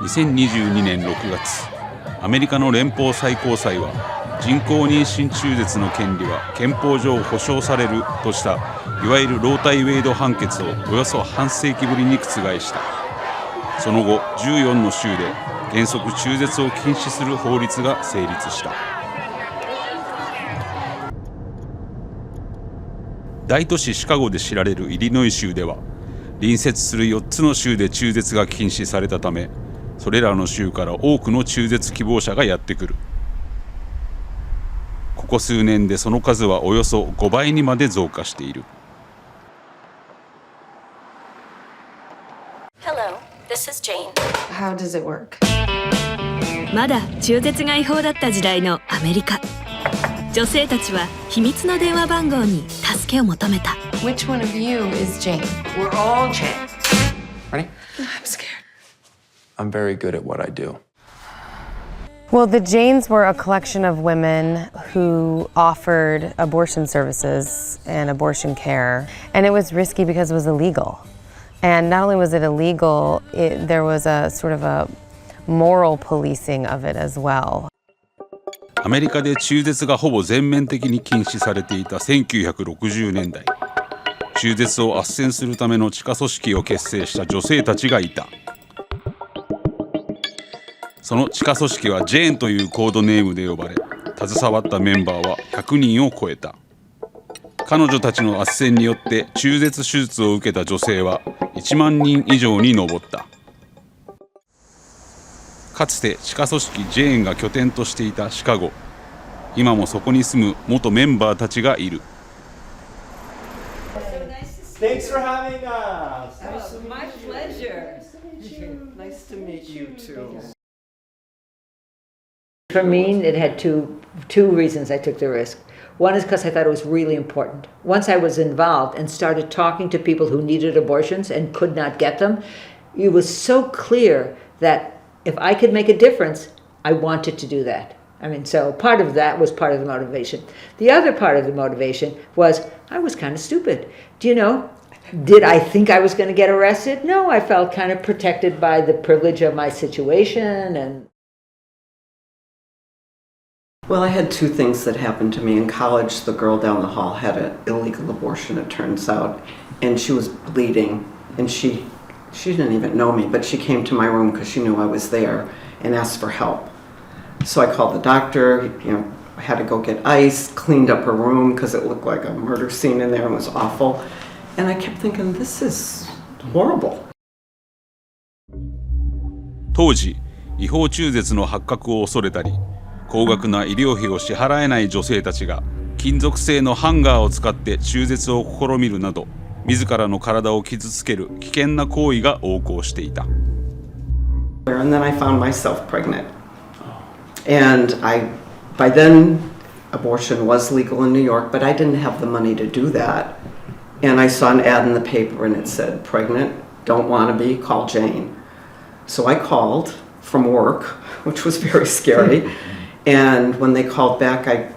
2022年6月、アメリカの連邦最高裁は人工妊娠中絶の権利は憲法上保障されるとしたいわゆるロー対ウェイド判決をおよそ半世紀ぶりに覆した。その後14の州で原則中絶を禁止する法律が成立した。大都市シカゴで知られるイリノイ州では隣接する4つの州で中絶が禁止されたため、それらの州から多くの中絶希望者がやってくる。ここ数年でその数はおよそ5倍にまで増加している。 Hello, this is Jane. How does it work? まだ中絶が違法だった時代のアメリカ、女性たちは秘密の電話番号に助けを求めた。 Which one of you is Jane? We're all Jane. Ready? I'm scared. I'm very good at what I do. Well, the Janes were a collection of women who offered abortion services and abortion care, and it was risky because it was illegal. And not only was it illegal, there was a sort of a moral policing of it as well. アメリカで中絶がほぼ全面的に禁止されていた1960年代、中絶を斡旋するための地下組織を結成した女性たちがいた。その地下組織はジェーンというコードネームで呼ばれ、携わったメンバーは100人を超えた。彼女たちの斡旋によって中絶手術を受けた女性は1万人以上に上った。かつて地下組織ジェーンが拠点としていたシカゴ、今もそこに住む元メンバーたちがいる。Thanks for having us. My pleasure. Nice to meet you too. For me, it had two reasons I took the risk. One is because I thought it was really important. Once I was involved and started talking to people who needed abortions and could not get them, it was so clear that if I could make a difference, I wanted to do that. I mean, so part of that was part of the motivation. The other part of the motivation was I was kind of stupid. Do you know, did I think I was going to get arrested? No, I felt kind of protected by the privilege of my situation. And well, I had two things that happened to me. In college, the girl down the hall had an illegal abortion, it turns out, and she was bleeding, and she didn't even know me, but she came to my room because she knew I was there and asked for help. So I called the doctor, I had to go get ice, cleaned up her room because it looked like a murder scene in there and was awful. And I kept thinking, this is horrible. 当時、違法中絶の発覚を恐れたり、高額な医療費を支払えない女性たちが金属製のハンガーを使って中絶を試みるなど、自らの体を傷つける危険な行為が横行していた。And then I found myself pregnant. And by then, abortion was legal in New York, but I didn't have the money to do that. And I saw an ad in the paper and it said, pregnant, don't want to be, call Jane. So I called from work, which was very scary. And when they called back, I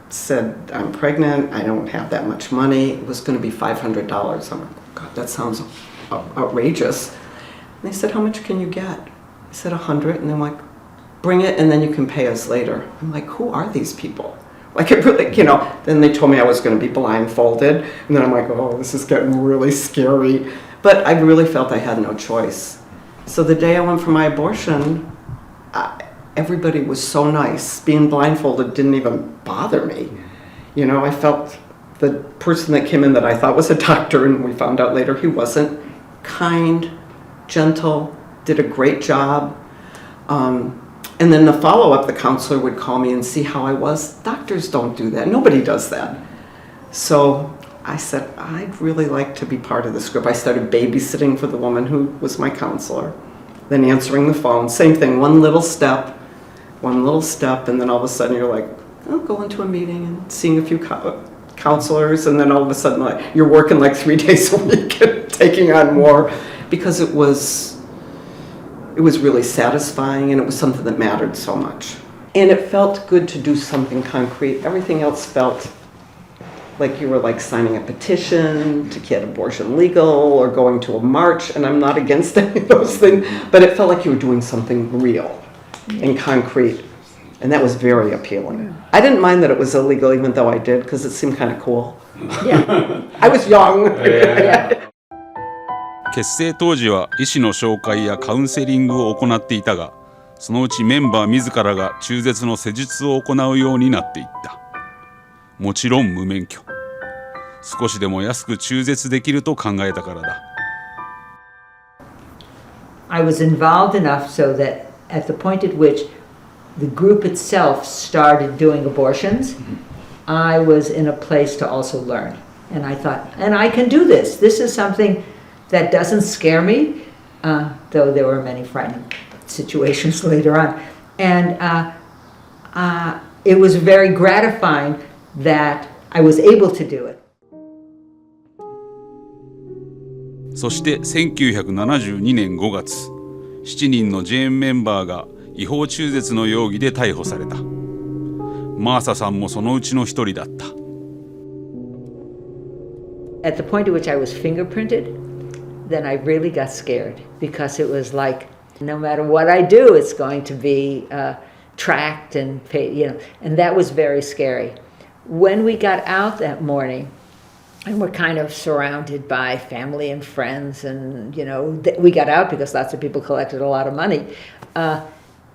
said, I'm pregnant, I don't have that much money. It was going to be $500. I'm like, oh God, that sounds outrageous. And they said, how much can you get? I said, 100. And they're like, bring it and then you can pay us later. I'm like, who are these people? Like, it really, then they told me I was going to be blindfolded. And then I'm like, oh, this is getting really scary. But I really felt I had no choice. So the day I went for my abortion, everybody was so nice. Being blindfolded didn't even bother me. I felt the person that came in that I thought was a doctor, and we found out later he wasn't, kind, gentle, did a great job. And then the follow-up, the counselor would call me and see how I was. Doctors don't do that. Nobody does that. So I said, I'd really like to be part of this group. I started babysitting for the woman who was my counselor, then answering the phone. Same thing, one little step, and then all of a sudden you're like, I'll go into a meeting and seeing a few counselors, and then all of a sudden you're working like 3 days a week and taking on more, because it was really satisfying and it was something that mattered so much. And it felt good to do something concrete. Everything else felt like you were like signing a petition to get abortion legal or going to a march, and I'm not against any of those things, but it felt like you were doing something real and concrete, and that was very appealing. I didn't mind that it was illegal, even though I did, because it seemed kind of cool. Yeah. I was young. Yeah. 結成当時は医師の紹介やカウンセリングを行っていたが、そのうちメンバー自らが中絶の施術を行うようになっていった。もちろん無免許。少しでも安く中絶できると考えたからだ。I was involved enough so that at the point at which the group itself started doing abortions, I was in a place to also learn. And I thought, and I can do this. This is something that doesn't scare me, though there were many frightening situations later on. And it was very gratifying that I was able to do it. そして1972年5月、7人のジェーンメンバーが違法中絶の容疑で逮捕された。マーサさんもそのうちの一人だった。At the point at which I was fingerprinted, then I really got scared because it was like, no matter what I do, it's going to be tracked and paid, and that was very scary. When we got out that morning, and we're kind of surrounded by family and friends, and we got out because lots of people collected a lot of money.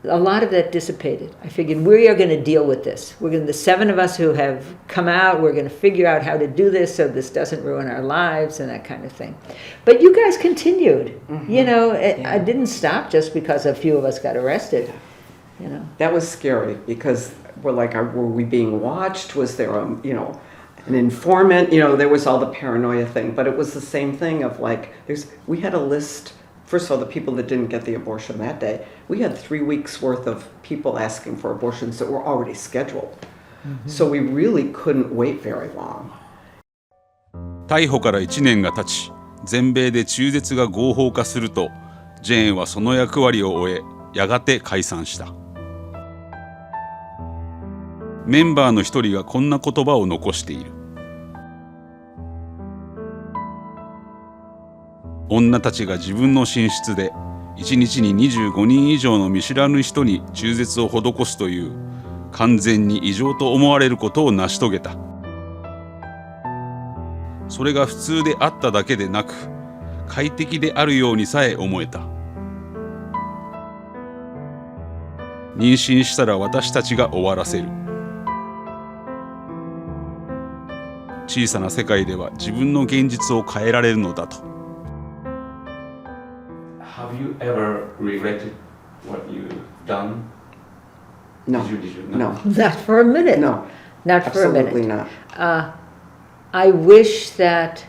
A lot of that dissipated. I figured we are going to deal with this. The 7 of us who have come out, we're going to figure out how to do this so this doesn't ruin our lives and that kind of thing. But you guys continued. Mm-hmm. I didn't stop just because a few of us got arrested. That was scary because we're like, were we being watched? Was there an informant? There was all the paranoia thing, but it was the same thing of like, we had a list. First of all, the people that didn't get the abortion that day, we had 3 weeks worth of people asking for abortions that were already scheduled. Mm-hmm. So we really couldn't wait very long. 逮捕から1年が経ち、全米で中絶が合法化すると、ジェーンはその役割を終え、やがて解散した。メンバーの一人がこんな言葉を残している。女たちが自分の寝室で1日に25人以上の見知らぬ人に中絶を施すという完全に異常と思われることを成し遂げた。それが普通であっただけでなく、快適であるようにさえ思えた。妊娠したら私たちが終わらせる。小さな世界では自分の現実を変えられるのだと。Have you ever regretted what you've done? No. Did you? No. Not for a minute. No. Not for a minute. Absolutely not. I wish that,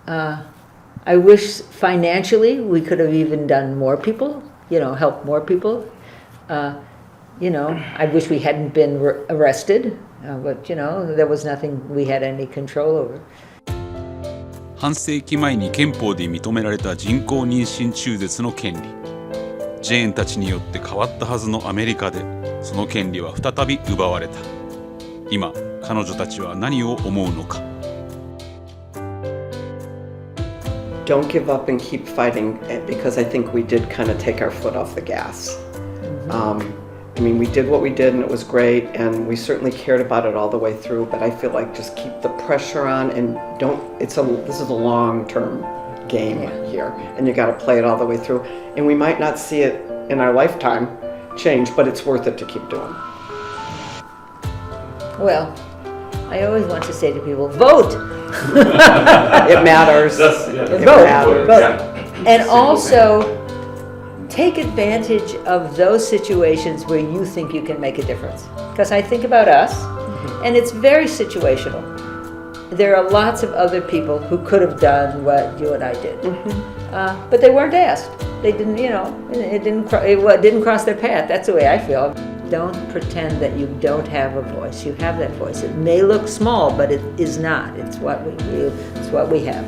I wish financially we could have even done more people, helped more people. I wish we hadn't been arrested, but, there was nothing we had any control over. 半世紀前に憲法で認められた人工妊娠中絶の権利。ジェーンたちによって変わったはずのアメリカで、その権利は再び奪われた。今、彼女たちは何を思うのか。Don't give up and keep fighting, because I think we did kind of take our foot off the gas. We did what we did and it was great, and we certainly cared about it all the way through, but I feel like just keep the pressure on and this is a long-term game here, and you got to play it all the way through, and we might not see it in our lifetime change, but it's worth it to keep doing. Well, I always want to say to people, vote! It matters. It matters. Vote. And also, take advantage of those situations where you think you can make a difference. Because I think about us, and it's very situational. There are lots of other people who could have done what you and I did, but they weren't asked. They didn't, it didn't cross their path. That's the way I feel. Don't pretend that you don't have a voice. You have that voice. It may look small, but it is not. It's what we have.